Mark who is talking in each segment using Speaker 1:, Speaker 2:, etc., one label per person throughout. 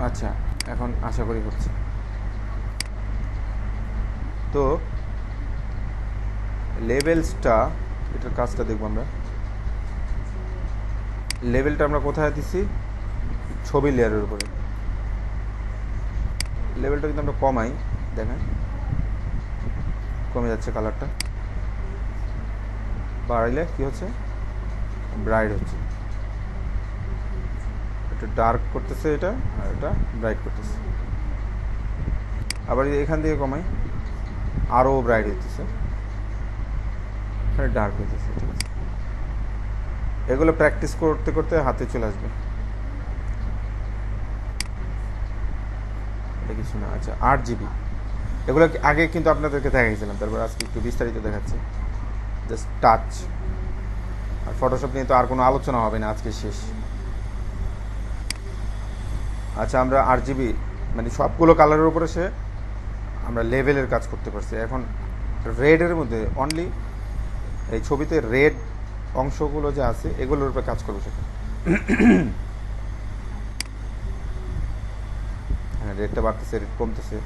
Speaker 1: আচ্ছা, এখন আশা করি হচ্ছে। তো লেভেলসটা, এটার কাজটা দেখবো আমরা। লেভেলটা আমরা কোথায় দিছি? ছবি লেয়ারের উপরে। লেভেলটা কিন্তু আমরা কমাই, দেখেন কমে যাচ্ছে কালারটা, বাড়াইলে কি হচ্ছে? ব্রাইট হচ্ছে। এটা ডার্ক করতেছে এটা, আর এটা ব্রাইট করতেছে। আবার এখান থেকে কমাই, আরও ব্রাইট হইতেছে, এখানে ডার্ক হইতেছে। ঠিক আছে, এগুলো প্র্যাকটিস করতে করতে হাতে চলে আসবে। এটা কিছু না। আচ্ছা, 8 GB, এগুলো আগে কিন্তু আপনাদেরকে দেখাইছিলাম, তারপর আজকে একটু বিস্তারিত দেখাচ্ছি। Just touch. আর ফটোশপ নিয়ে তো আর কোনো আলোচনা হবে না, আজকে শেষ। আচ্ছা, আমরা 8 GB মানে সবগুলো কালারের উপরে সে আমরা লেভেলের কাজ করতে পারছি। এখন রেডের মধ্যে অনলি এই ছবিতে রেড অংশগুলো যে আছে এগুলোর উপরে কাজ করবে সেটা। হ্যাঁ, রেডটা বাড়তেছে, রেড কমতেছে,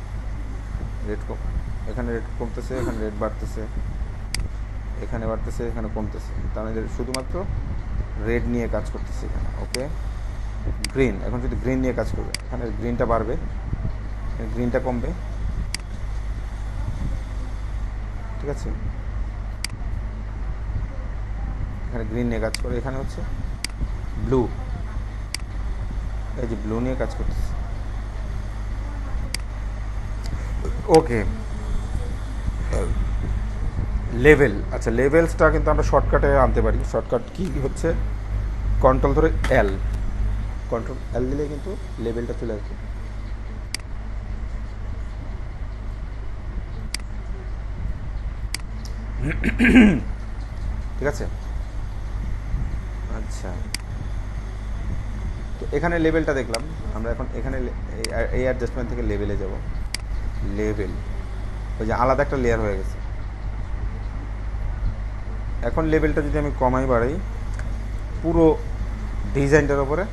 Speaker 1: রেড কম, এখানে রেড কমতেছে, এখানে রেড বাড়তেছে, এখানে বাড়তেছে, এখানে কমতেছে। তার মানে শুধুমাত্র রেড নিয়ে কাজ করতেছে এখানে। ওকে, গ্রিন, এখন যদি গ্রিন নিয়ে কাজ করবে, এখানে গ্রিনটা বাড়বে, গ্রিনটা কমবে। ঠিক আছে, এখানে গ্রিন নিয়ে কাজ করে, এখানে হচ্ছে ব্লু, এই যে ব্লু নিয়ে কাজ করতেছে। ওকে, লেভেল। আচ্ছা, লেভেলসটা কিন্তু আমরা শর্টকাটে আনতে পারি। শর্টকাট কি হচ্ছে? কন্ট্রোল ধরে এল, কন্ট্রোল এল দিলে কিন্তু লেভেলটা চলে আসবে। ঠিক আছে, আচ্ছা। তো এখানে লেভেলটা দেখলাম আমরা, এখন এখানে এই অ্যাডজাস্টমেন্ট থেকে লেভেলে যাব। লেভেল, ওই যে আলাদা একটা লেয়ার হয়ে গেছে। এখন লেভেলটা যদি আমি কমাই বাড়াই, পুরো ডিজাইনটার উপরে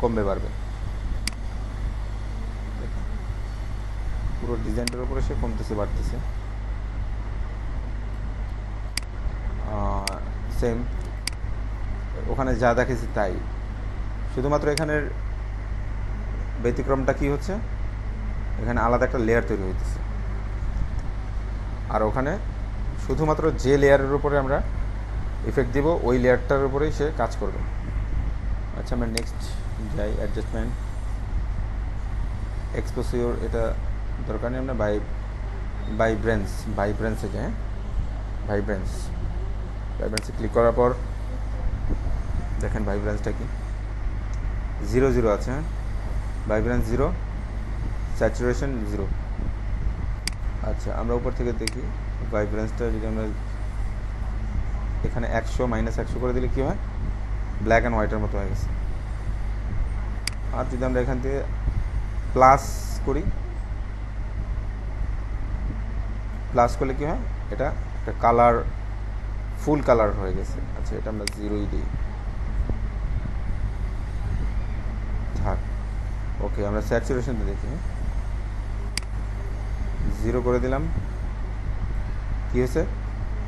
Speaker 1: কমবে বাড়বে, পুরো ডিজাইনটার উপরে সে কমতেছে বাড়তেছে। সেম ওখানে যা দেখেছি তাই, শুধুমাত্র এখানের ব্যতিক্রমটা কি হচ্ছে? এখানে আলাদা একটা লেয়ার তৈরি হইতেছে, আর ওখানে শুধুমাত্র যে লেয়ারের উপরে আমরা ইফেক্ট দিব ওই লেয়ারটার উপরেই সে কাজ করবে। আচ্ছা, আমরা নেক্সট যাই। অ্যাডজাস্টমেন্ট, এক্সপোজিওর, এটা দরকার নেই। আমরা ভাইব্রেন্সে যাই। হ্যাঁ, ভাইব্রেন্সে ক্লিক করার পর দেখেন ভাইব্রেন্সটা কি 0 আছে। হ্যাঁ, ভাইব্রেন্স 0, স্যাচুরেশন 0। আচ্ছা, আমরা উপর থেকে দেখি ভাইব্রেন্সটা যদি আমরা এখানে 100 -100 করে দিলে কী হয়? ব্ল্যাক অ্যান্ড হোয়াইটের মতো হয়ে গেছে। আর যদি আমরা এখান থেকে প্লাস করি, প্লাস করলে কী হয়? এটা একটা কালার, ফুল কালার হয়ে গেছে। আচ্ছা, এটা আমরা 0ই দিই, থাক। ওকে, আমরা স্যাচুরেশনটা দেখি। 0 করে দিলাম, কী হয়েছে?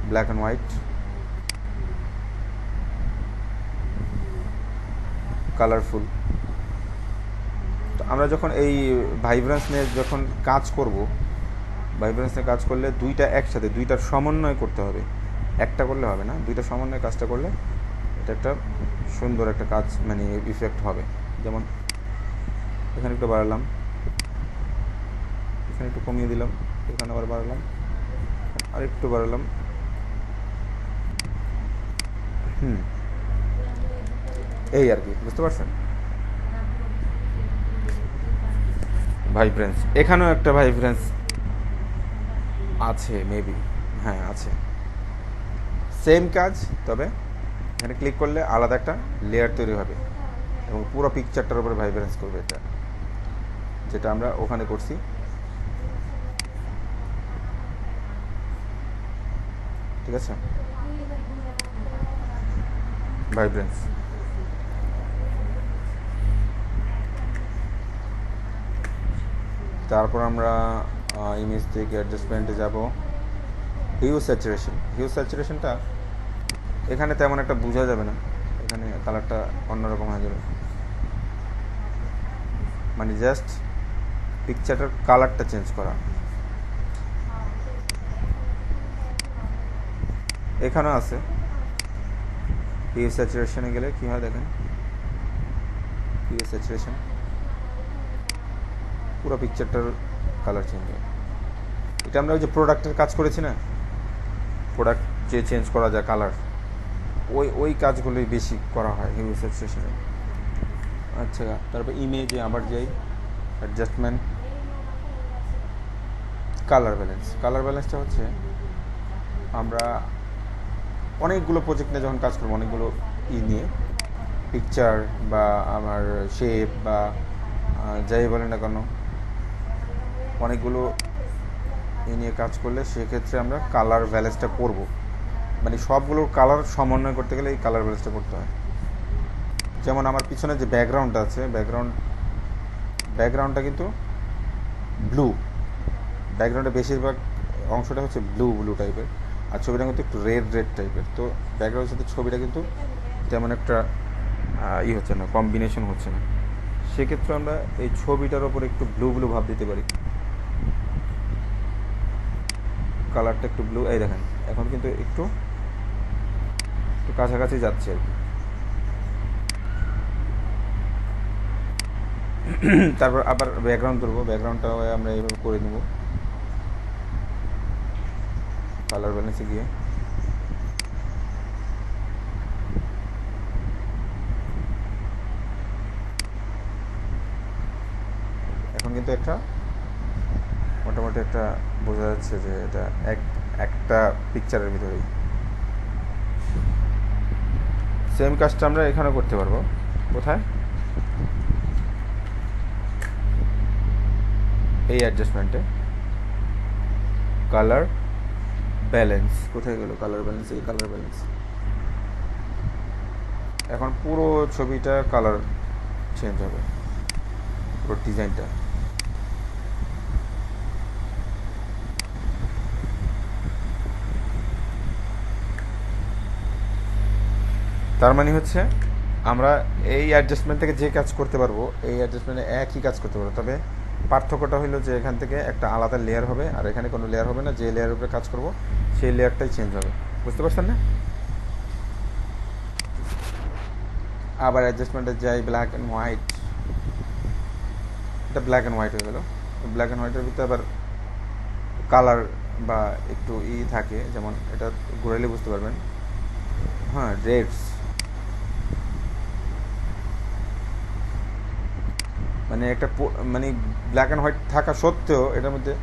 Speaker 1: Black and white, colourful. তো আমরা যখন এই ভাইব্রেন্স নিয়ে যখন কাজ করব, ভাইব্রেন্স নিয়ে কাজ করলে দুইটা একসাথে, দুইটার সমন্বয় করতে হবে, একটা করলে হবে না। দুইটা সমন্বয় কাজটা করলে এটা একটা সুন্দর একটা কাজ, মানে ইফেক্ট হবে। যেমন এখানে একটু বাড়ালাম, এখানে একটু কমিয়ে দিলাম, এখানে আবার বাড়ালাম, আর একটু বাড়ালাম। এই আর কি, বুঝতে পারছেন? ভাইব্রেন্স, এখানেও একটা ভাইব্রেন্স আছে মেবি, হ্যাঁ আছে। সেম কাজ, তবে এখানে ক্লিক করলে আলাদা একটা লেয়ার তৈরি হবে এবং পুরো পিকচারটার উপরে ভাইব্রেন্স করবে, এটা যেটা আমরা ওখানে করছি। ঠিক আছে, ভাইব্রেন্স। তারপর আমরা ইমেজ থেকে অ্যাডজাস্টমেন্টে যাব। হিউ স্যাচুরেশনটা এখানে তেমন একটা বোঝা যাবে না, এখানে কালারটা অন্যরকম হয়ে যাবে, মানে জাস্ট পিকচারটার কালারটা চেঞ্জ করা। এখানেও আছে হিউ স্যাচুরেশনে গেলে কী হয় দেখেন, হিউ স্যাচুরেশন পুরো পিকচারটার কালার চেঞ্জ হয়। এটা আমরা ওই যে প্রোডাক্টের কাজ করেছি না, প্রোডাক্ট যে চেঞ্জ করা যায় কালার, ওই কাজগুলোই বেশি করা হয় হিউ স্যাচুরেশনে। আচ্ছা, তারপর ইমেজে আবার যাই, অ্যাডজাস্টমেন্ট, কালার ব্যালেন্সটা হচ্ছে আমরা অনেকগুলো প্রজেক্ট নিয়ে যখন কাজ করবো, অনেকগুলো নিয়ে পিকচার বা আমার শেপ বা যাই বলেন না কেন, অনেকগুলো নিয়ে কাজ করলে সেক্ষেত্রে আমরা কালার ব্যালেন্সটা করব, মানে সবগুলোর কালার সমন্বয় করতে গেলে এই কালার ব্যালেন্সটা করতে হয়। যেমন আমার পিছনে যে ব্যাকগ্রাউন্ডটা আছে, ব্যাকগ্রাউন্ডটা কিন্তু ব্লু, ব্যাকগ্রাউন্ডের বেশিরভাগ অংশটা হচ্ছে ব্লু টাইপের, আর ছবিটা কিন্তু একটু রেড টাইপের। তো ব্যাকগ্রাউন্ডের সাথে ছবিটা কিন্তু তেমন একটা হচ্ছে না, কম্বিনেশন হচ্ছে না। সেক্ষেত্রে আমরা এই ছবিটার ওপর একটু ব্লু ভাব দিতে পারি, কালারটা একটু ব্লু। এই দেখেন এখন কিন্তু একটু কাছাকাছি যাচ্ছে আর কি। তারপর আবার ব্যাকগ্রাউন্ড করবো, ব্যাকগ্রাউন্ডটা আমরা এইভাবে করে নেব কালার ব্যালেন্সে গিয়ে। এখন কিন্তু একটা মোটামুটি একটা বোঝা যাচ্ছে যে এটা একটা পিকচারের ভিতরেই। সেম কাজটা আমরা এখানে করতে পারবো। কোথায়? এই অ্যাডজাস্টমেন্টে কালার ব্যালেন্স, কোথায় গেল কালার ব্যালেন্স? এই কালার ব্যালেন্স। এখন পুরো ছবিটা কালার চেঞ্জ হবে, পুরো ডিজাইনটা। তার মানে হচ্ছে আমরা এই অ্যাডজাস্টমেন্ট থেকে যে কাজ করতে পারবো, এই অ্যাডজাস্টমেন্টে একই কাজ করতে পারবো, তবে পার্থক্যটা হলো যে এখান থেকে একটা আলাদা লেয়ার হবে আর এখানে কোনো লেয়ার হবে না। যে লেয়ারের উপরে কাজ করব সেই লেয়ারটাই চেঞ্জ হবে। বুঝতে পারছেন না? আবার অ্যাডজাস্টমেন্টে যাই, ব্ল্যাক অ্যান্ড হোয়াইট, এটা ব্ল্যাক অ্যান্ড হোয়াইট হয়ে গেল। ব্ল্যাক অ্যান্ড হোয়াইটের ভিতরে আবার কালার বা একটু থাকে, যেমন এটা ঘুরাইলে বুঝতে পারবেন। হ্যাঁ, রেডস, মানে একটা মানে ব্ল্যাক অ্যান্ড হোয়াইট থাকা সত্ত্বেও এটার মধ্যে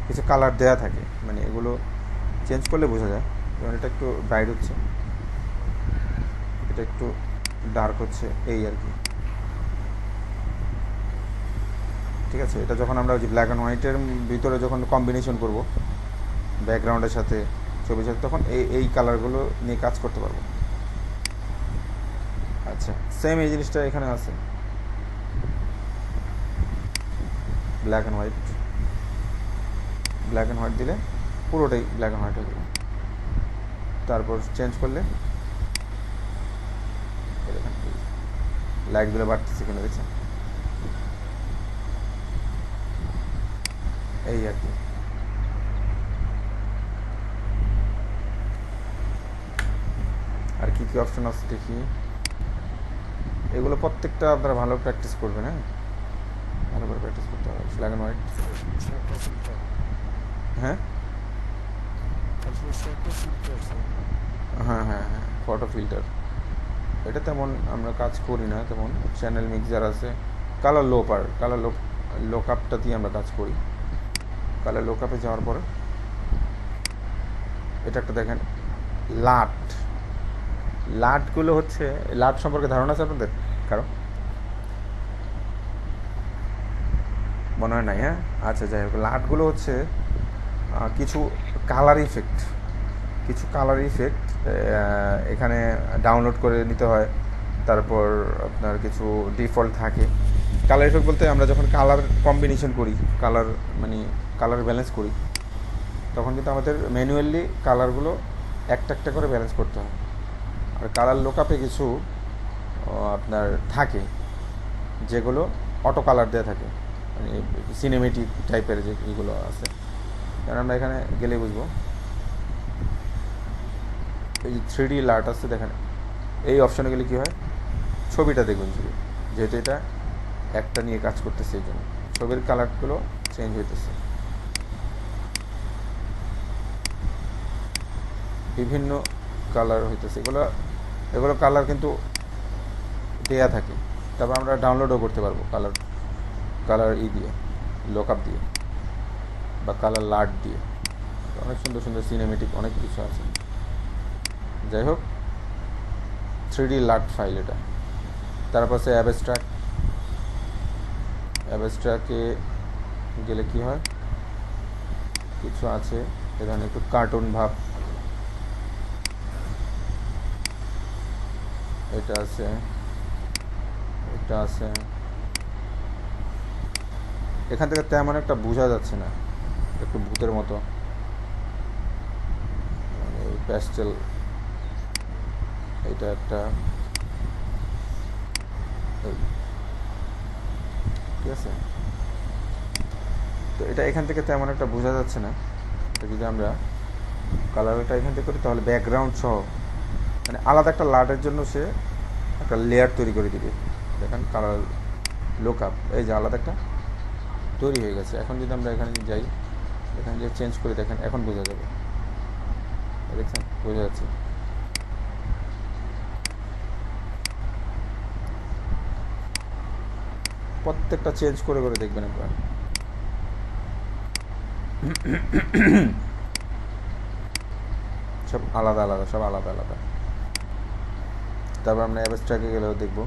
Speaker 1: কিছু কালার দেওয়া থাকে, মানে এগুলো চেঞ্জ করলে বোঝা যায়। যেমন এটা একটু ব্রাইট হচ্ছে, এটা একটু ডার্ক হচ্ছে, এই আর কি। ঠিক আছে, এটা যখন আমরা ওই যে ব্ল্যাক অ্যান্ড হোয়াইটের ভিতরে যখন কম্বিনেশন করব ব্যাকগ্রাউন্ডের সাথে, ছবির সাথে, তখন এই কালারগুলো নিয়ে কাজ করতে পারবো। আচ্ছা, সেম এই জিনিসটা এখানে আছে, ব্ল্যাক অ্যান্ড হোয়াইট দিলে পুরোটাই ব্ল্যাক অ্যান্ড হোয়াইট হয়ে গেল। তারপর চেঞ্জ করলে লাইটগুলো বাড়তেছে কিনা দেখছেন, এই আর কি। আর কি অপশন আছে দেখি, এগুলো প্রত্যেকটা আপনারা ভালো প্র্যাকটিস করবেন। হ্যাঁ, ভালো করে প্র্যাকটিস করতে হবে। ব্ল্যাক অ্যান্ড হোয়াইট, হ্যাঁ হ্যাঁ, ফটো ফিল্টার, এটা তেমন আমরা কাজ করি না। তেমন চ্যানেল মিক্সার আছে, কালার লোকআপটা দিয়ে আমরা কাজ করি। কালার লোকআপে যাওয়ার পরে এটা একটা দেখেন, লাটগুলো হচ্ছে, লাট সম্পর্কে ধারণা আছে আপনাদের কারো? মনে হয় নাই। হ্যাঁ, আচ্ছা, যাই হোক, লাটগুলো হচ্ছে কিছু কালার ইফেক্ট এখানে ডাউনলোড করে নিতে হয়। তারপর আপনার কিছু ডিফল্ট থাকে, কালার ইফেক্ট বলতে আমরা যখন কালার কম্বিনেশন করি, কালার মানে কালার ব্যালেন্স করি, তখন কিন্তু আমাদের ম্যানুয়ালি কালারগুলো একটা একটা করে ব্যালেন্স করতে হয়। আর কালার লোকআপে কিছু আপনার থাকে যেগুলো অটো কালার দেওয়া থাকে, মানে সিনেমেটিক টাইপের যে এগুলো আছে, কারণ আমরা এখানে গেলে বুঝবো। এই যে 3D লার্ট আছে দেখেন, এই অপশানে গেলে কী হয়, ছবিটা দেখবেন শুধু, যেহেতু এটা একটা নিয়ে কাজ করতেছে এই জন্য ছবির কালারগুলো চেঞ্জ হইতেছে, বিভিন্ন কালার হইতেছে। এগুলো কালার কিন্তু দেয়া থাকে, তারপর আমরা ডাউনলোডও করতে পারবো কালার দিয়ে, লোকআপ দিয়ে বা কালার লার্ট দিয়ে। অনেক সুন্দর সুন্দর সিনেমেটিক অনেক কিছু আছে। যাই হোক, 3D লার্ট ফাইল এটা। তারপর সে অ্যাবস্ট্রাক্টে গেলে কি হয়, কিছু আছে এখানে একটু কার্টুন ভাব, এটা আছে, এখান থেকে তেমন একটা বোঝা যাচ্ছে না, একটু ভূতের মতো, প্যাস্টেল, এটা একটা, ঠিক আছে। তো এটা এখান থেকে তেমন একটা বোঝা যাচ্ছে না। যদি আমরা কালারটা এখান থেকে করি, তাহলে ব্যাকগ্রাউন্ড সহ মানে আলাদা একটা লার্টের জন্য সে একটা লেয়ার তৈরি করে দিবে। দেখেন কালার লোকআপ, এই যে আলাদা একটা তৈরি হয়ে গেছে। এখন যদি আমরা এখানে যাই, এখানে যে চেঞ্জ করে দেখেন, এখন বোঝা যাবে, দেখছেন, বোঝা যাচ্ছে। প্রত্যেকটা চেঞ্জ করে করে দেখবেন একবার। সব আলাদা আলাদা, সব আলাদা আলাদা। তারপর আমরা অ্যাবস্ট্রাক্টে গেলেও দেখবো,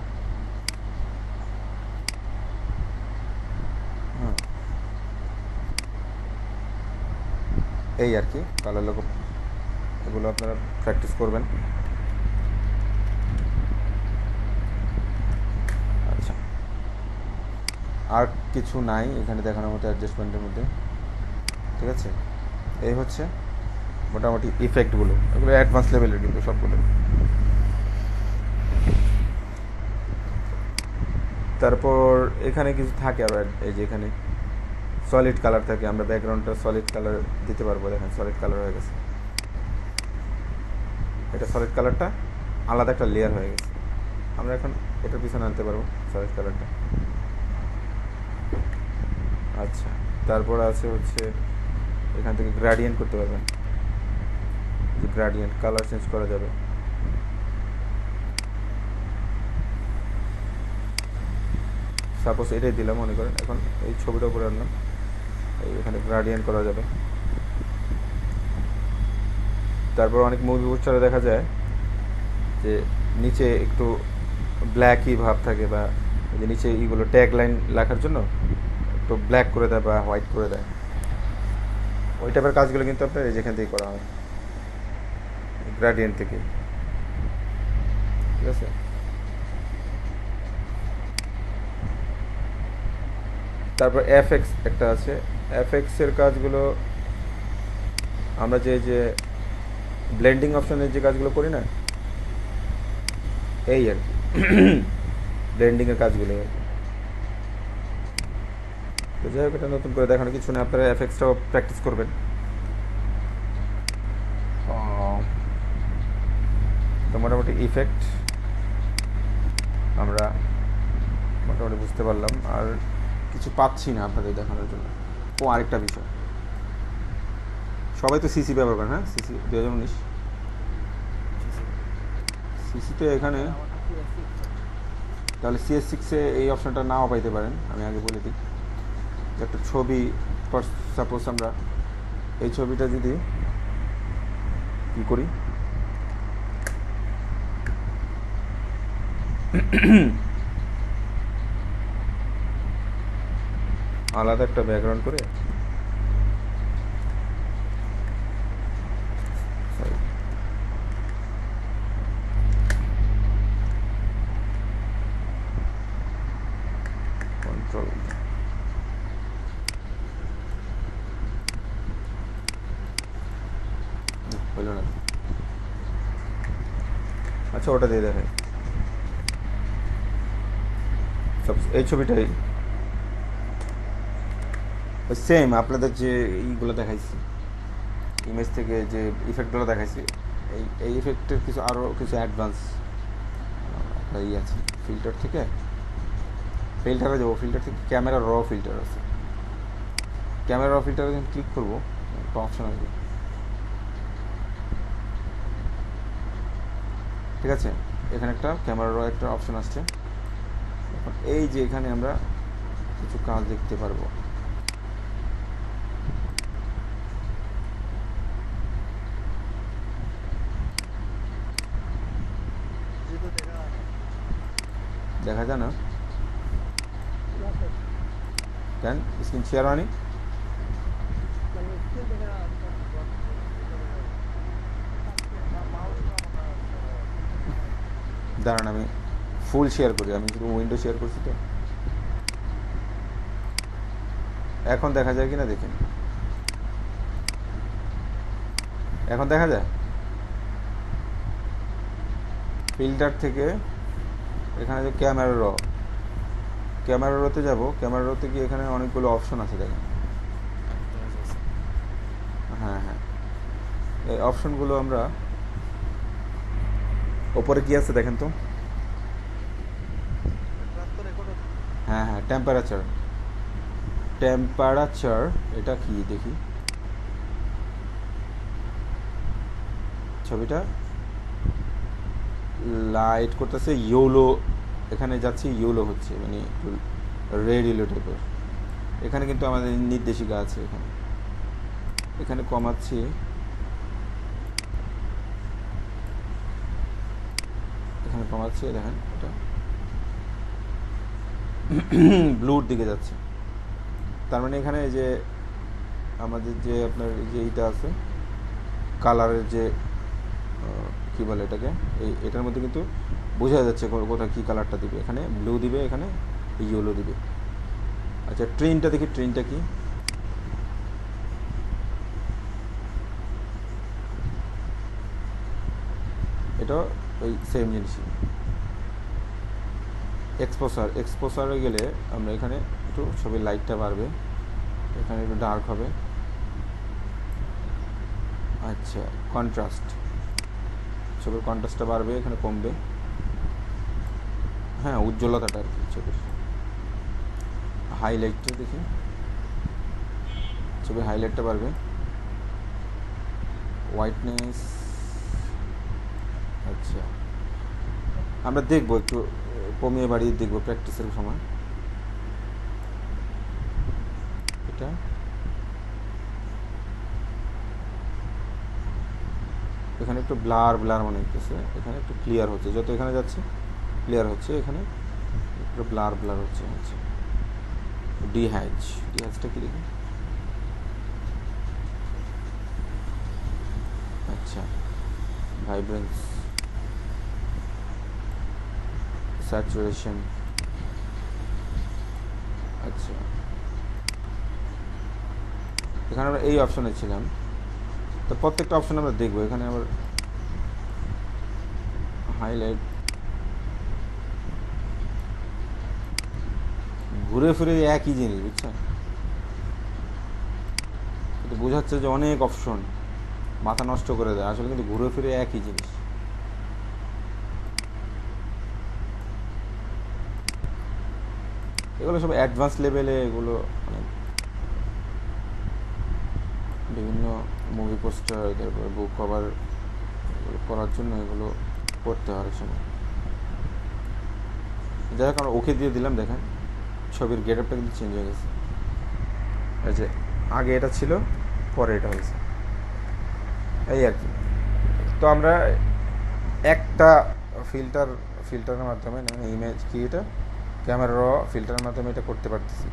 Speaker 1: এই আর কি কালার লোক। এগুলো আপনারা প্র্যাকটিস করবেন। আচ্ছা, আর কিছু নাই এখানে দেখানোর মতো অ্যাডজাস্টমেন্টের মধ্যে, ঠিক আছে। এই হচ্ছে মোটামুটি ইফেক্টগুলো, এগুলো অ্যাডভান্স লেভেলের কিন্তু সবগুলো। তারপর এখানে কিছু থাকে আরও, এই যে এখানে সলিড কালার থাকে, আমরা ব্যাকগ্রাউন্ডটা সলিড কালার দিতে পারবো। দেখেন সলিড কালার হয়ে গেছে, এটা সলিড কালারটা আলাদা একটা লেয়ার হয়ে গেছে। আমরা এখন এটার পিছনে আনতে পারবো সলিড কালারটা। আচ্ছা, তারপর আছে হচ্ছে এখান থেকে গ্রেডিয়েন্ট করতে পারবেন, যে গ্রেডিয়েন্ট কালার চেঞ্জ করা যাবে। সাপোজ এটাই দিলাম মনে করেন, এখন এই ছবিটা উপরে আনলাম, এখানে গ্রেডিয়েন্ট করা যাবে। তারপর অনেক মুভি পোস্টারে দেখা যায় যে নিচে একটু ব্ল্যাকই ভাব থাকে, বা যে নিচে এইগুলো ট্যাগ লাইন লেখার জন্য একটু ব্ল্যাক করে দেয় বা হোয়াইট করে দেয়, ওই টাইপের কাজগুলো কিন্তু আপনার এই যেখান থেকে করা হয়, গ্রেডিয়েন্ট থেকে, ঠিক আছে। তারপর এফএক্স একটা আছে, এফএক্সের কাজগুলো আমরা যে ব্লেন্ডিং অপশনের যে কাজগুলো করি না, এই আর কি ব্লেন্ডিংয়ের কাজগুলো। তো যাই হোক, এটা নতুন করে দেখানো কিছু না, আপনারা এফএক্সটাও প্র্যাকটিস করবেন। তো মোটামুটি ইফেক্ট আমরা মোটামুটি বুঝতে পারলাম, আর কিছু পাচ্ছি না আপনাদের দেখানোর জন্য। আরেকটা বিষয়, সবাই তো সিসি ব্যবহার করেন, হ্যাঁ, সিসি 2019 সিসিতে এখানে, তাহলে CS6-এ এই অপশানটা নাও পাইতে পারেন। আমি আগে বলে দিই, একটা ছবি, সাপোজ আমরা এই ছবিটা যদি কী করি, আলাদা একটা ব্যাকগ্রাউন্ড করে, কন্ট্রোল, হইল না। আচ্ছা ওটা দিয়ে দেখাই, এই ছবিটাই সেম আপনাদের যে এইগুলো দেখাইছি, ইমেজ থেকে যে ইফেক্টগুলো দেখাইছি, এই ইফেক্টের কিছু আরও কিছু অ্যাডভান্স ই আছে। ফিল্টার থেকে ফিল্টারে যাবো, ফিল্টার থেকে ক্যামেরা র ফিল্টার আছে, ক্যামেরা র ফিল্টারে যখন ক্লিক করবো একটা অপশন আসবে, ঠিক আছে। এখানে একটা ক্যামেরা র একটা অপশন আসছে। এখন এই যে এখানে আমরা কিছু কাজ দেখতে পারবো, দেখা যায় না কেন? স্ক্রিন শেয়ার হয়নি? দাঁড়ান আমি ফুল শেয়ার করি, আমি শুধু উইন্ডো শেয়ার করছি তো। এখন দেখা যায় কিনা দেখেন, এখন দেখা যায়। ফিল্টার থেকে এখানে যে ক্যামেরা র, ক্যামেরা রতে যাব, ক্যামেরা রতে গিয়ে এখানে অনেকগুলো অপশন আছে দেখেন। হ্যাঁ হ্যাঁ, এই অপশনগুলো আমরা ওপরে কি আছে দেখেন তো। হ্যাঁ হ্যাঁ, টেম্পারেচার, টেম্পারেচার এটা কি দেখি, ছবিটা লাইট করতেছে ইয়েলো, এখানে যাচ্ছে ইয়েলো হচ্ছে, মানে রেড ইয়েলো টাইপের। এখানে কিন্তু আমাদের নির্দেশিকা আছে, এখানে এখানে কমাচ্ছি, এখানে কমাচ্ছি দেখেন, এটা ব্লুর দিকে যাচ্ছে। তার মানে এখানে যে আমাদের যে আপনার যে এইটা আছে কালারের যে কি বলে এটাকে, এটার মধ্যে কিন্তু বোঝা যাচ্ছে কোথায় কী কালারটা দিবে। এখানে ব্লু দিবে, এখানে ইয়েলো দিবে। আচ্ছা ট্রেনটা দেখি, ট্রেনটা কি, এটা ওই সেম জিনিসই। এক্সপোসার, এক্সপোসারে গেলে আমরা এখানে একটু ছবির লাইটটা বাড়বে, এখানে একটু ডার্ক হবে। আচ্ছা কন্ট্রাস্ট, ছবির কন্ট্রাস্টটা বাড়বে, এখানে কমবে। হ্যাঁ উজ্জ্বলতাটা আর কি ছবির। হাইলাইটটা দেখি, ছবির হাইলাইটটা বাড়বে। হোয়াইটনেস, আচ্ছা আমরা দেখবো একটু কমিয়ে বাড়িয়ে দেখবো প্র্যাকটিসের সময়। এটা এখানে একটু ব্লার ব্লার মনে হচ্ছে, এখানে একটু ক্লিয়ার হচ্ছে, যত এখানে যাচ্ছে ক্লিয়ার হচ্ছে, এখানে একটু ব্লার ব্লার হচ্ছে। আচ্ছা ডিহ্যাচ, ডিহ্যাচটা কি দেখি, আচ্ছা ভাইব্রেন্স, স্যাচুরেশন, আচ্ছা এখানে আমরা এই অপশনে ছিলাম, তো প্রত্যেকটা অপশন আমরা দেখবো। এখানে আবার হাইলাইট, ঘুরে ফিরে একই জিনিস বুঝছেন, কিন্তু বোঝাচ্ছে যে অনেক অপশন, মাথা নষ্ট করে দেয়, আসলে কিন্তু ঘুরে ফিরে একই জিনিস। এগুলো সব অ্যাডভান্স লেভেলে, এগুলো অনেক বিভিন্ন মুভি পোস্টার, তারপরে বুক কভার করার জন্য এগুলো করতে হয় অনেক সময়। যাই হোক আমরা ওকে দিয়ে দিলাম, দেখেন ছবির গেট আপটা কিন্তু চেঞ্জ হয়ে গেছে। এই যে আগে এটা ছিল, পরে এটা হয়েছে, এই আর কি। তো আমরা একটা ফিল্টারের মাধ্যমে, ইমেজ কি এটা ক্যামেরা র ফিল্টারের মাধ্যমে এটা করতে পারতেছি।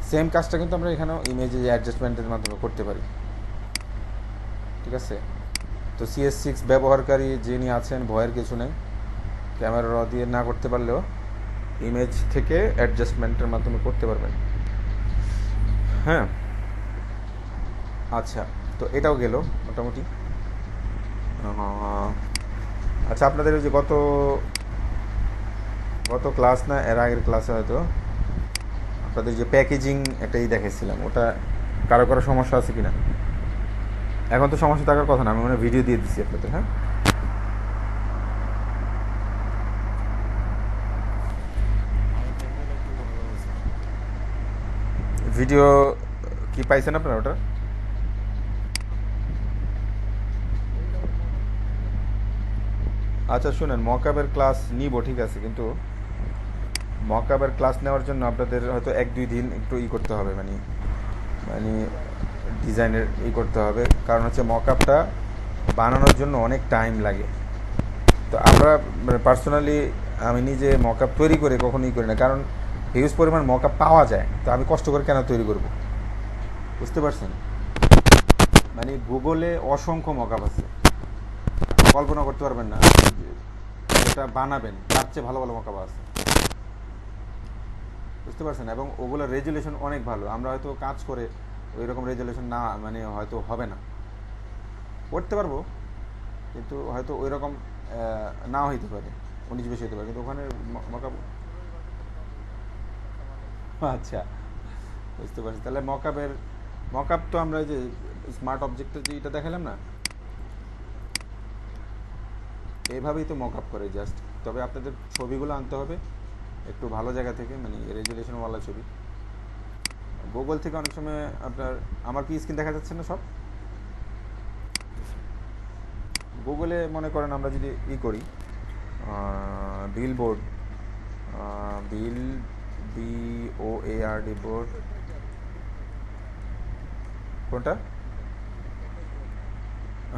Speaker 1: সেম কাজটা কিন্তু আমরা এখানেও ইমেজের অ্যাডজাস্টমেন্টের মাধ্যমে করতে পারি, ঠিক আছে। তো CS6 ব্যবহারকারী যিনি আছেন ভয়ের কিছু নেই, ক্যামেরা র দিয়ে না করতে পারলেও ইমেজ থেকে অ্যাডজাস্টমেন্টের মাধ্যমে করতে পারবেন। হ্যাঁ, আচ্ছা, তো এটাও গেল মোটামুটি। আচ্ছা, আপনাদের ওই যে গত গত ক্লাস না এর আগের ক্লাসে হয়তো আপনাদের যে প্যাকেজিং একটাই দেখেছিলাম, ওটা কারো কারো সমস্যা আছে কিনা? এখন তো সমস্যা থাকার কথা না, আমি মনে ভিডিও দিয়ে দিচ্ছি আপনাদের। হ্যাঁ, ভিডিও কি পাইছেন আপনারা ওটা? আচ্ছা শুনেন, মকআপের ক্লাস নিব ঠিক আছে, কিন্তু মকআপের ক্লাস নেওয়ার জন্য আপনাদের হয়তো 1-2 দিন একটু করতে হবে, মানে মানে ডিজাইনের করতে হবে, কারণ হচ্ছে মকআপটা বানানোর জন্য অনেক টাইম লাগে। তো আমরা মানে পার্সোনালি আমি নিজে মকআপ তৈরি করে কখনোই করি না, কারণ হিউজ পরিমাণ মকআপ পাওয়া যায়, তো আমি কষ্ট করে কেন তৈরি করব? বুঝতে পারছেন? মানে গুগলে অসংখ্য মকআপ আছে, কল্পনা করতে পারবেন না, যেটা বানাবেন তার চেয়ে ভালো ভালো মকআপ আছে। বুঝতে পারছেন? এবং ওগুলোর রেজুলেশন অনেক ভালো, আমরা হয়তো কাজ করে ওই রকম রেজুলেশন না, মানে হয়তো হবে না, করতে পারবো কিন্তু হয়তো ওই রকম নাও হইতে পারে, 19-20 হতে পারে, কিন্তু ওখানে মকআপ। আচ্ছা, বুঝতে পারছি। তাহলে মকআপ তো আমরা যে স্মার্ট অবজেক্টের যে এটা দেখালাম না, এইভাবেই তো মকআপ করে জাস্ট। তবে আপনাদের ছবিগুলো আনতে হবে একটু ভালো জায়গা থেকে, মানে রেজুলেশনওয়ালা ছবি। গুগল থেকে অনেক সময় আপনার, আমার কি স্ক্রিন দেখা যাচ্ছে না সব? গুগলে মনে করেন আমরা যদি করি বিলবোর্ড, বিল BOARD বোর্ড, কোনটা?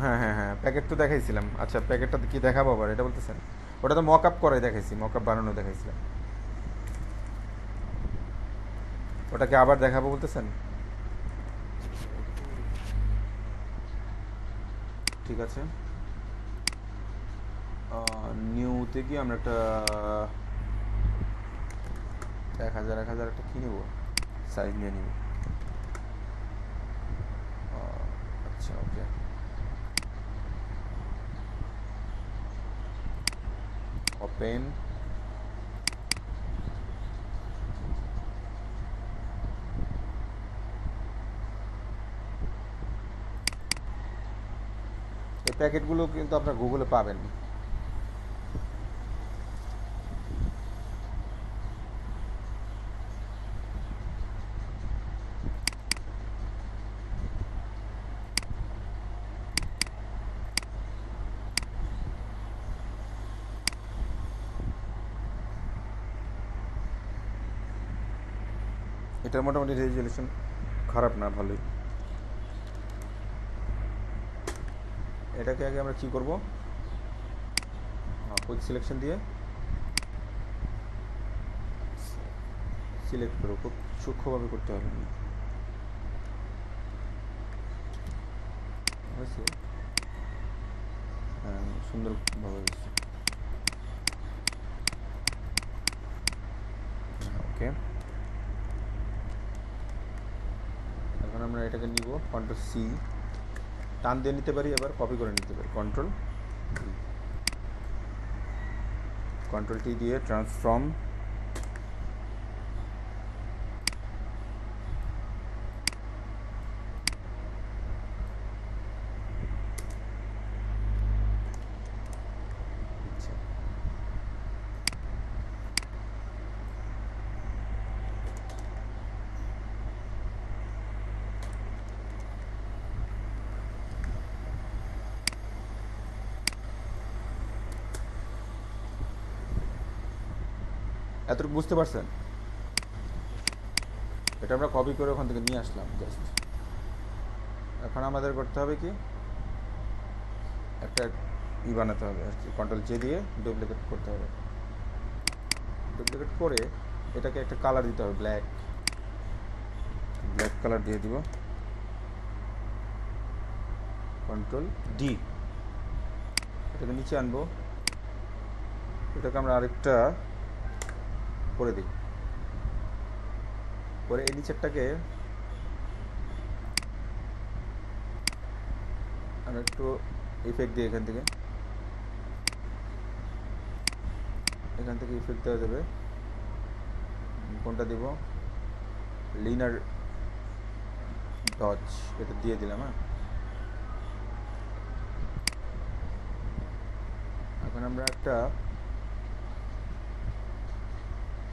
Speaker 1: হ্যাঁ হ্যাঁ হ্যাঁ, প্যাকেট তো দেখাইছিলাম। আচ্ছা, প্যাকেটটা কি দেখাবো আবার, এটা বলতেছেন? ওটা তো মক আপ করে দেখাইছি, মক আপ বানানো দেখাইছিলাম, ওটাকে আবার দেখাবো বলতেছেন? ঠিক আছে, নিউতে কি আমরা একটা 1000 একটা কি নেবো, সাইজ নিয়ে নিব। আচ্ছা, ওকে। ওপেন, এই প্যাকেটগুলো কিন্তু আপনার গুগলে পাবেন। এটার মোটামুটি রেজুলেশন খারাপ না, ভালোই। এটাকে আগে আমরা কি করব, কুইক সিলেকশন দিয়ে সিলেক্ট করবো, খুব সূক্ষ্মভাবে করতে হবে। হয়েছে? হ্যাঁ, সুন্দরভাবে হয়েছে। ওকে, এখন আমরা এটাকে নিব, Ctrl+C, টান দিয়ে নিতে পারি, আবার কপি করে নিতে পারি, Ctrl+T দিয়ে ট্রান্সফর্ম, এতটুকু বুঝতে পারছেন? এটা আমরা কপি করে ওখান থেকে নিয়ে আসলাম জাস্ট। এখন আমাদের করতে হবে কি, একটা বানাতে হবে আর কি, Ctrl+J দিয়ে ডুপ্লিকেট করতে হবে। ডুপ্লিকেট করে এটাকে একটা কালার দিতে হবে, ব্ল্যাক কালার দিয়ে দিব। Ctrl+D, এটাকে নিচে আনবো, এটাকে আমরা আরেকটা করে দিই, করে এই নিচেরটাকে আর একটু ইফেক্ট দিই এখান থেকে ইফেক্ট দেওয়া যাবে। কোনটা দিব? লিনার ডজ, এটা দিয়ে দিলাম। হ্যাঁ, এখন আমরা একটা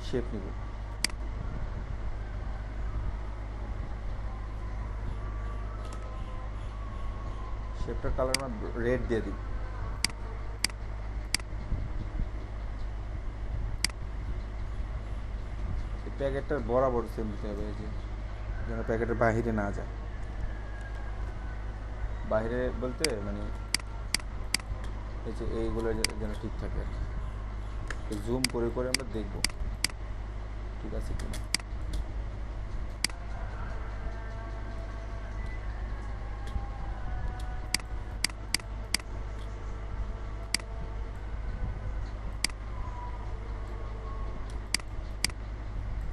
Speaker 1: শেপ নিব। শেপটার কালার আমরা রেড দিয়ে দিই। এই প্যাকেটটার বরাবর সেম দিতে হবে, এই যে যেন প্যাকেটের বাহিরে না যায়। বাইরে বলতে মানে এই যে এইগুলো যেন ঠিক থাকে আর কি। জুম করে করে আমরা দেখব ঠিক আছে কিনা।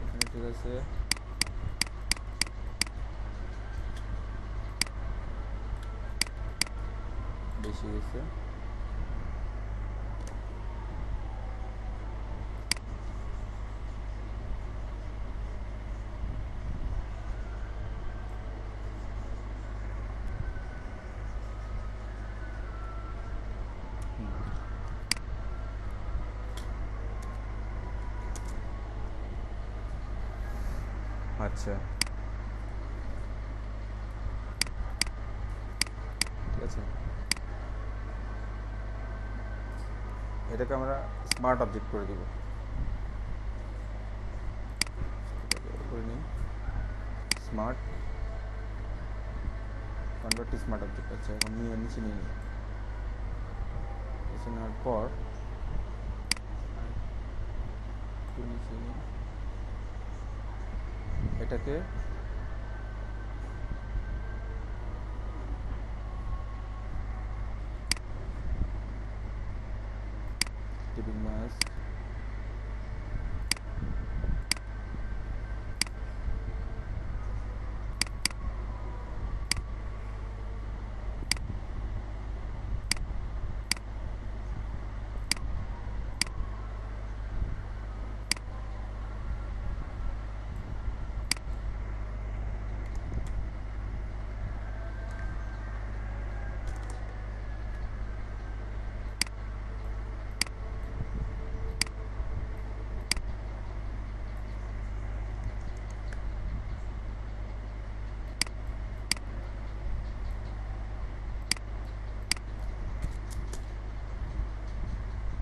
Speaker 1: এখানে ঠিক আছে, বেশি গেছে। আচ্ছা ঠিক আছে, এটাকে আমরা স্মার্ট অবজেক্ট করে দিব। করে নিই smart convert to smart object. আচ্ছা, এখন নিচে নিয়ে নিই। নিচে নেওয়ার পর নিচে নিই, এটাকে টিপিং মাস্ক,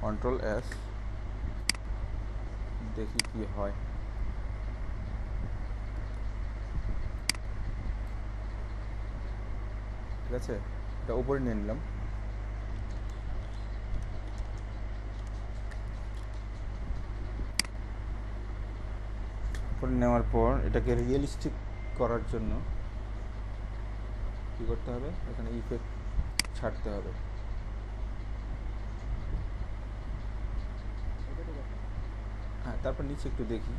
Speaker 1: কন্ট্রোল এস, দেখি কি হয়। ঠিক আছে, এটা উপরে নিয়ে নিলাম। উপরে নেওয়ার পর এটাকে রিয়েলিস্টিক করার জন্য কী করতে হবে? এখানে ইফেক্ট ছাড়তে হবে। হ্যাঁ, তারপর নিচে একটু দেখি।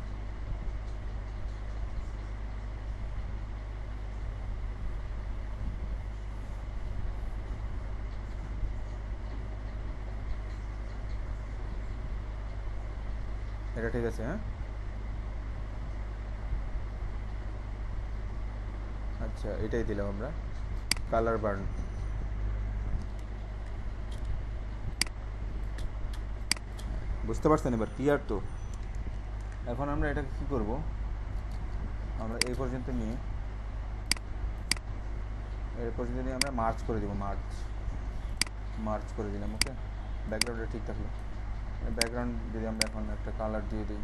Speaker 1: এটা ঠিক আছে। হ্যাঁ, আচ্ছা, এটাই দিলাম আমরা কালার বার্ন। বুঝতে পারছেন এবার ক্লিয়ার তো? এখন আমরা এটাকে কী করব? আমরা এই পর্যন্ত নিয়ে আমরা মার্চ করে দেবো। মার্চ করে দিলাম। ওকে, ব্যাকগ্রাউন্ডটা ঠিক থাকলো। ব্যাকগ্রাউন্ড যদি আমরা এখন একটা কালার দিয়ে দিই,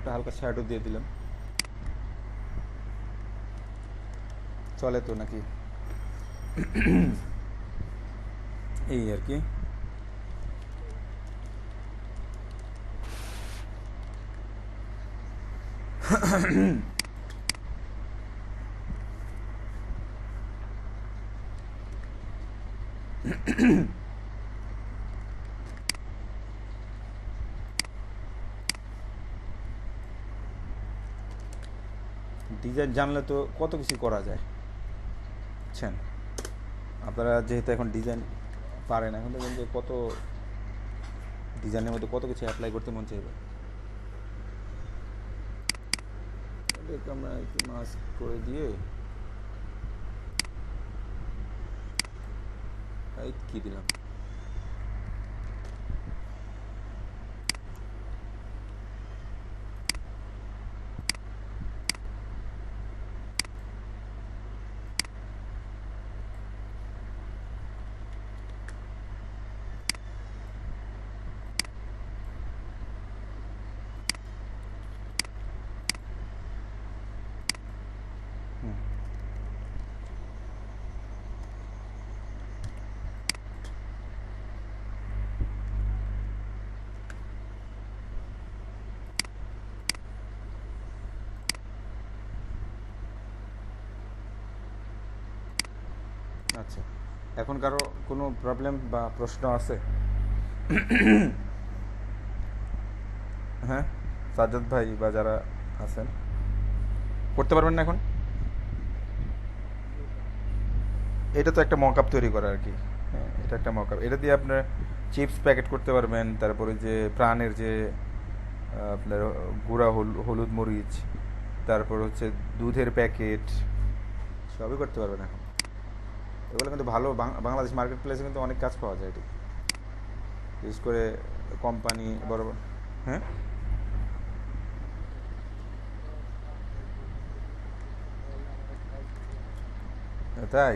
Speaker 1: একটা হালকা শ্যাডো দিয়ে দিলাম, চলে তো নাকি, এই আর কি। ডিজাইন জানলে তো কত কিছু করা যায়, বুঝছেন। আপনারা যেহেতু এখন ডিজাইন পারেন, এখন দেখবেন যে কত ডিজাইনের মধ্যে কত কিছু অ্যাপ্লাই করতে মন চাইবে। এটাকে আমরা একটু মাস্ক করে দিয়ে এই কী দিলাম, আচ্ছা। এখন কারো কোনো প্রবলেম বা প্রশ্ন আছে? হ্যাঁ, সাজ্জাদ ভাই বা যারা আছেন করতে পারবেন না এখন? এটা তো একটা মকআপ তৈরি করা আর কি। হ্যাঁ, এটা একটা মকআপ, এটা দিয়ে আপনার চিপস প্যাকেট করতে পারবেন, তারপরে যে প্রাণের যে আপনার গুঁড়া হলুদ মরিচ, তারপর হচ্ছে দুধের প্যাকেট, সবই করতে পারবেন এখন। এগুলো কিন্তু ভালো, বাংলাদেশ মার্কেট প্লেসে কিন্তু অনেক কাজ পাওয়া যায় এটি, বিশেষ করে কোম্পানি বড় বড়। হ্যাঁ, তাই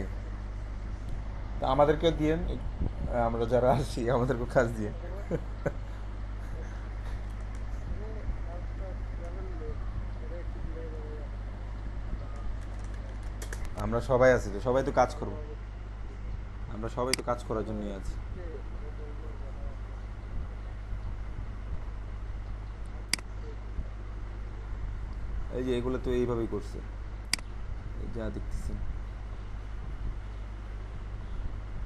Speaker 1: তা আমাদেরকেও দিয়েন, আমরা যারা আছি আমাদেরকেও কাজ দিয়ে। আমরা সবাই আছি তো, সবাই তো কাজ করবো, আমরা সবাই তো কাজ করার জন্যই আছি। এই যে এগুলো তো এইভাবেই করছে, এই যা দেখতেছি,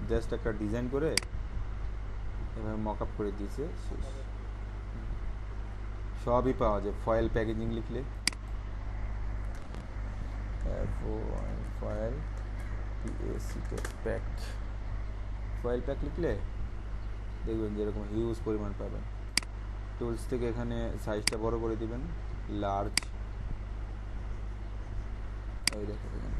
Speaker 1: জাস্ট একটা ডিজাইন করে এভাবে মকআপ করে দিয়েছে, শেষ। সবই পাওয়া যায়, ফয়েল প্যাকেজিং লিখলে, ফয়েল পিএসিতে প্যাক, ফয়েল প্যাক লিখলে দেখবেন যে এরকম হিউজ পরিমাণ পাবেন। টুলস থেকে এখানে সাইজটা বড় করে দিবেন, লার্জ, এই দেখো এখানে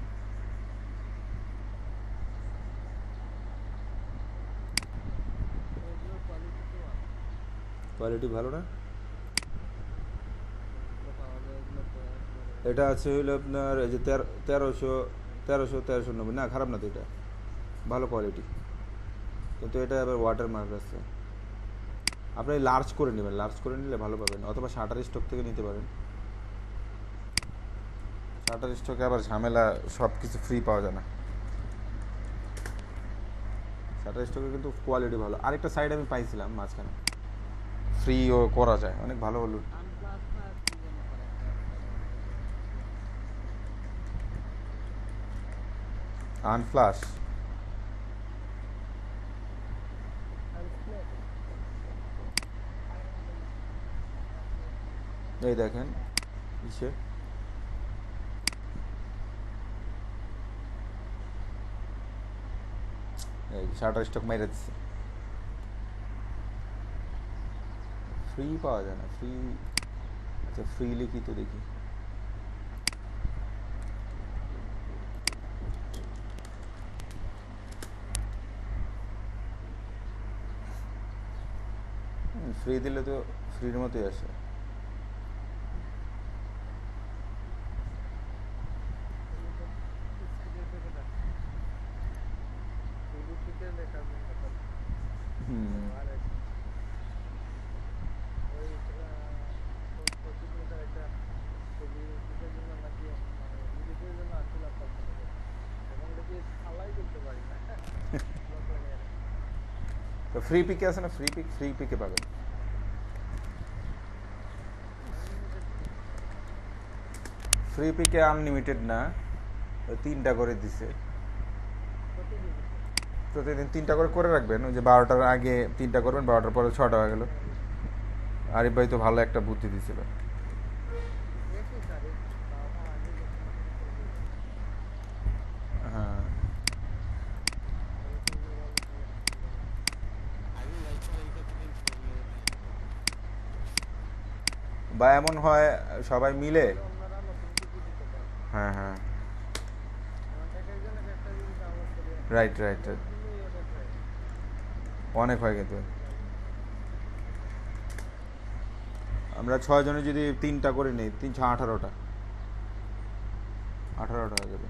Speaker 1: কোয়ালিটি ভালো না। এটা আছে হলো আপনার এই যে 1390, না খারাপ না তো, এটা ভালো কোয়ালিটি, কিন্তু এটা আবার ওয়াটার মার্ক আছে। আপনি লার্জ করে নেবেন, লার্জ করে নিলে ভালো পাবেন, অথবা শাটার স্টক থেকে নিতে পারেন। শাটার স্টকে আবার ঝামেলা, সব কিছু ফ্রি পাওয়া যায় না। শাটার স্টকে কিন্তু কোয়ালিটি ভালো। আরেকটা সাইড আমি পাইছিলাম মাঝখানে, ফ্রিও করা যায়, অনেক ভালো ভালো। আনফ্লাশ, এই দেখেন ইসে, এই শাটার স্টক মেরে দিচ্ছে, ফ্রি পাওয়া যায় না, ফ্রি। আচ্ছা ফ্রি লিখি তো দেখি, ফ্রি দিলে তো ফ্রির মতোই আসে। হুম, ফ্রি পিকে আছে না, ফ্রি পিকে পাবেন। ফ্রি পিকে আনলিমিটেড না, 3টা করে দিছে প্রতিদিন। 3টা করে করে রাখবেন, ওই যে 12টার আগে 3টা করবেন, 12টার পরে 6টা হয়ে গেল। আরিফ ভাই তো ভালো একটা বুদ্ধি দিছিল। হ্যাঁ বা এমন হয় সবাই মিলে। হ্যাঁ হ্যাঁ, রাইট রাইট রাইট, অনেক হয় কিন্তু। আমরা 6 জনে যদি 3টা করে নিই, 3 6 18টা, 18টা হয়ে যাবে।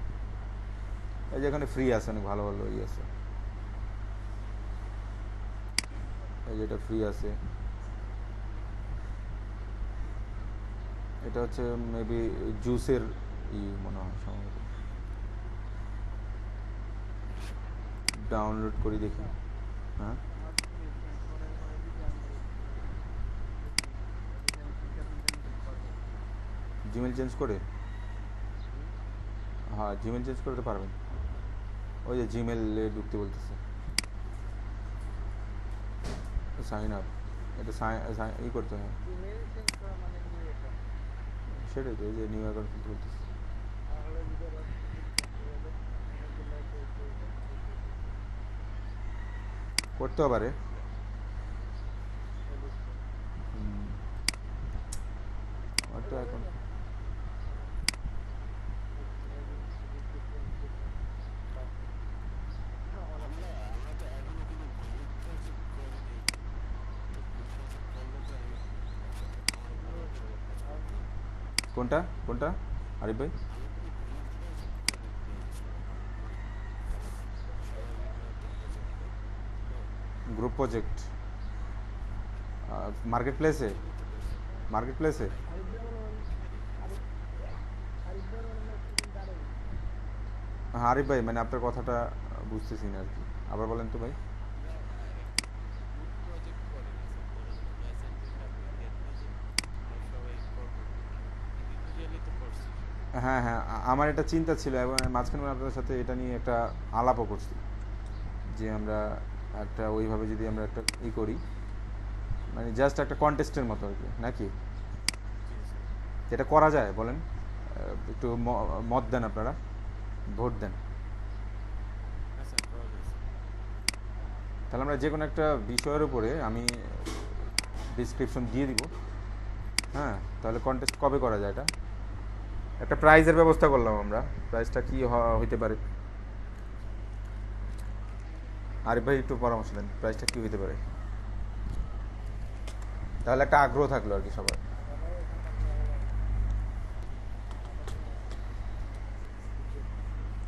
Speaker 1: এই যে এখানে ফ্রি আছে, অনেক ভালো ভালো আছে। এই যে এটা ফ্রি আছে, এটা হচ্ছে মেবি জুসের মনে হয় সম্ভবত। ডাউনলোড করি দেখি। হ্যাঁ জিমেল চেঞ্জ করে, হ্যাঁ জিমেল চেঞ্জ করতে পারবেন। ওই যে জিমেলে ঢুকতে বলতেছে, সাইন আপ, এটা করতে হয়। সেটাই তো, এই যে নিউ অ্যাকাউন্ট খুলতে বলতেছে। করতেও পারে। তো এখন কোনটা কোনটা আরিফ ভাই? গ্রুপ প্রজেক্ট মার্কেট প্লেসে, মার্কেট প্লেসে। হ্যাঁ আরিফ ভাই, মানে আপনার কথাটা বুঝতেছি না আর কি, আবার বলেন তো ভাই। হ্যাঁ হ্যাঁ, আমার এটা চিন্তা ছিল, এবং মাঝখানে আপনাদের সাথে এটা নিয়ে একটা আলাপও করছি, যে আমরা একটা ওইভাবে যদি আমরা একটা করি, মানে জাস্ট একটা কন্টেস্টের মতো আর কি, নাকি যেটা করা যায় বলেন। একটু মত দেন আপনারা, ভোট দেন। তাহলে আমরা যে কোনো একটা বিষয়ের উপরে আমি ডিসক্রিপশন দিয়ে দিব। হ্যাঁ, তাহলে কন্টেস্ট কবে করা যায়? এটা একটা প্রাইজের ব্যবস্থা করলাম আমরা, প্রাইজটা কি হইতে পারে? আরিফ ভাই একটু পরামর্শ দেন, প্রাইসটা কি হইতে পারে? তাহলে একটা আগ্রহ থাকলো আর কি সবার।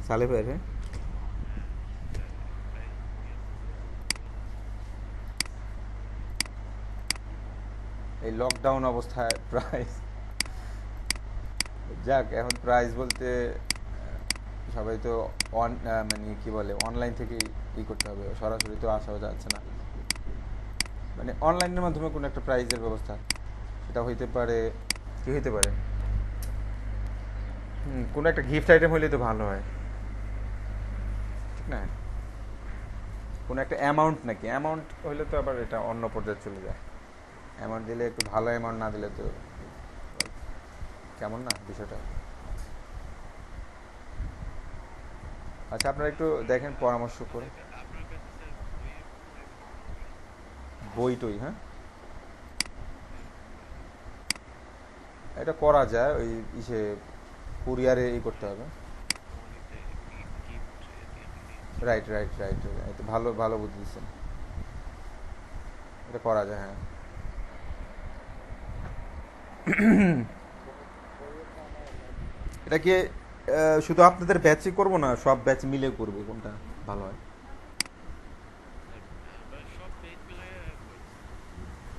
Speaker 1: সালে ভাই, হ্যাঁ এই লকডাউন অবস্থায় প্রাইস, যাক এখন প্রাইস বলতে সবাই তো মানে কি বলে, অনলাইন থেকে করতে হবে, সরাসরি তো আসাও যাচ্ছে না। মানে অনলাইনের মাধ্যমে কোনো একটা প্রাইজের ব্যবস্থা, সেটা হইতে পারে। কি হইতে পারে? কোনো একটা গিফট আইটেম হইলে তো ভালো হয়, ঠিক না? কোনো একটা অ্যামাউন্ট, নাকি অ্যামাউন্ট হইলে তো আবার এটা অন্য পর্যায়ে চলে যায়। অ্যামাউন্ট দিলে একটু ভালো, অ্যামাউন্ট না দিলে তো কেমন না বিষয়টা। আচ্ছা আপনারা একটু দেখেন, পরামর্শ করে। বই টই, হ্যাঁ এটা করা যায়, ওই ইসে কুরিয়ারে করতে হবে। রাইট রাইট রাইট, এটা ভালো ভালো বুদ্ধি দিচ্ছেন, এটা করা যায় হ্যাঁ। এটা কি শুধু আপনাদের ব্যাচে করবো না, সব ব্যাচ মিলে করবো, কোনটা ভালো হয়?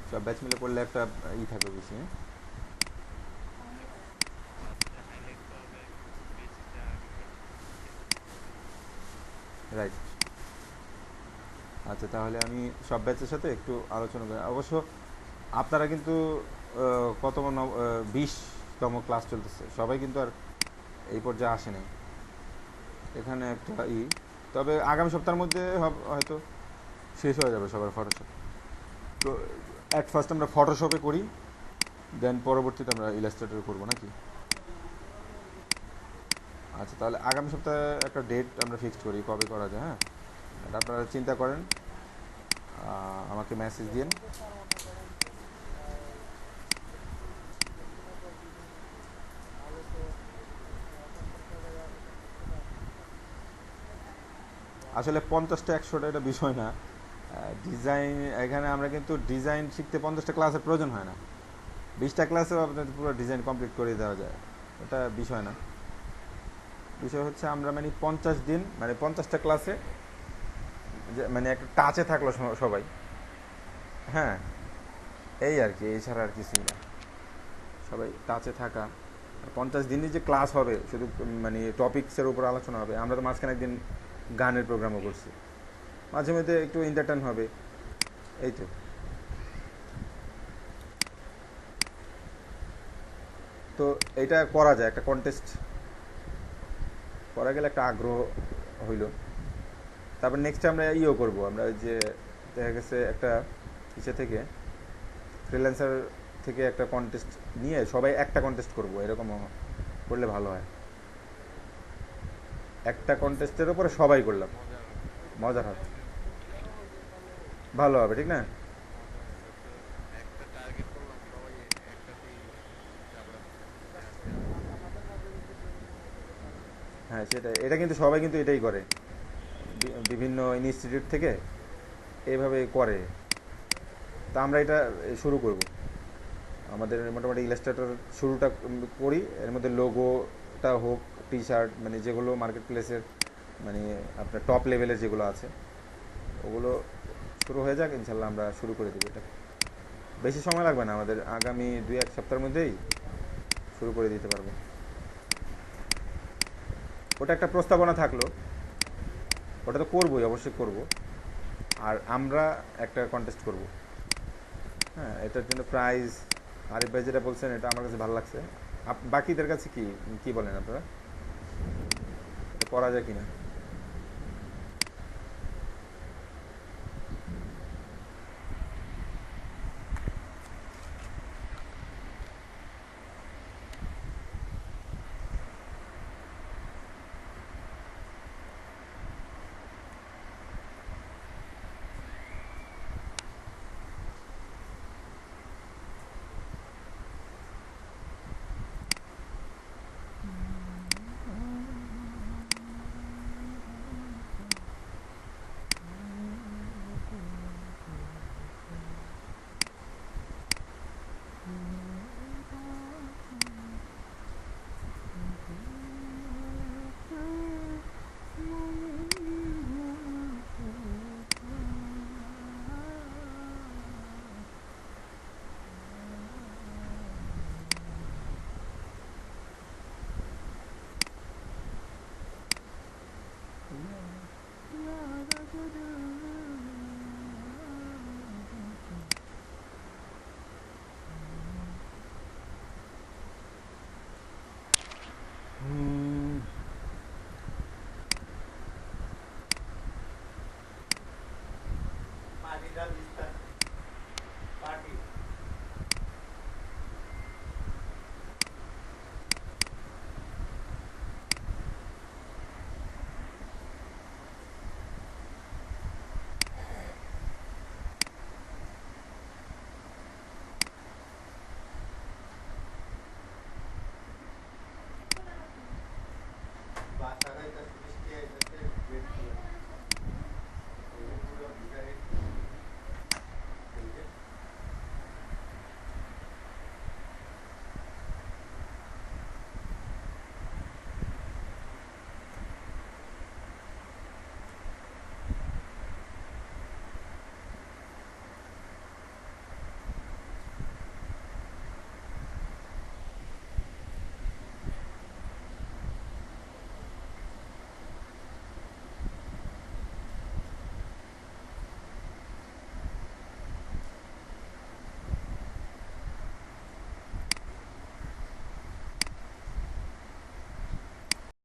Speaker 1: সব ব্যাচ মিলে করলে একটা থাকবে বেশি, হ্যাঁ রাইট। আচ্ছা, তাহলে আমি সব ব্যাচের সাথে একটু আলোচনা করি। অবশ্য আপনারা কিন্তু কতম 20তম ক্লাস চলতেছে, সবাই কিন্তু আর এই পর্যায়ে আসে নাই। এখানে একটা তবে আগামী সপ্তাহের মধ্যে হয়তো শেষ হয়ে যাবে সবার ফটোশপ। তো অ্যাট ফার্স্ট আমরা ফটোশপে করি, দেন পরবর্তীতে আমরা ইলাস্ট্রেটর করবো নাকি? আচ্ছা, তাহলে আগামী সপ্তাহে একটা ডেট আমরা ফিক্সড করি কবে করা যায়। হ্যাঁ, এটা আপনারা চিন্তা করেন, আমাকে মেসেজ দিন। আসলে 50টা 100টা এটা বিষয় না। ডিজাইন এখানে আমরা কিন্তু ডিজাইন শিখতে 50টা ক্লাসের প্রয়োজন হয় না। 20টা ক্লাসেও আপনাদের পুরো ডিজাইন কমপ্লিট করে দেওয়া যায়, এটা বিষয় না। বিষয় হচ্ছে আমরা মানে 50 দিন মানে 50টা ক্লাসে মানে একটা টাচে থাকলো সবাই। হ্যাঁ, এই আর কি, এছাড়া আর কিছুই না। সবাই টাচে থাকা। 50 দিনই যে ক্লাস হবে শুধু মানে টপিক্সের উপর আলোচনা হবে, আমরা তো মাঝখানে একদিন গানের প্রোগ্রামও করছি, মাঝে মধ্যে একটু এন্টারটেন হবে, এই তো। তো এটা করা যায়, একটা কন্টেস্ট করা গেলে একটা আগ্রহ হইল। তারপর নেক্সট আমরা করব, আমরা ওই যে দেখা গেছে একটা ইসে থেকে ফ্রিল্যান্সার থেকে একটা কন্টেস্ট নিয়ে সবাই একটা কন্টেস্ট করব, এরকম করলে ভালো হয়। একটা কন্টেস্টের উপরে সবাই করলাম, মজার হবে, ভালো হবে, ঠিক না? হ্যাঁ, সেটাই, এটা কিন্তু সবাই কিন্তু এটাই করে, বিভিন্ন ইনস্টিটিউট থেকে এইভাবে করে। তা আমরা এটা শুরু করব, আমাদের মোটামুটি ইলাস্ট্রেটর শুরুটা করি, এর মধ্যে লোগোটা হোক, টি শার্ট, মানে যেগুলো মার্কেট প্লেসের মানে আপনার টপ লেভেলের যেগুলো আছে ওগুলো শুরু হয়ে যাক, ইনশাল্লাহ আমরা শুরু করে দেবো এটা। বেশি সময় লাগবে না আমাদের, আগামী 2-1 সপ্তাহের মধ্যেই শুরু করে দিতে পারবো। ওটা একটা প্রস্তাবনা থাকলো, ওটা তো করবোই, অবশ্যই করব। আর আমরা একটা কন্টেস্ট করব। হ্যাঁ, এটার জন্য প্রাইজ আরিফ ভাই যেটা বলছেন এটা আমার কাছে ভালো লাগছে। বাকিদের কাছে কি কি বলেন আপনারা, এটা করা যায় কিনা?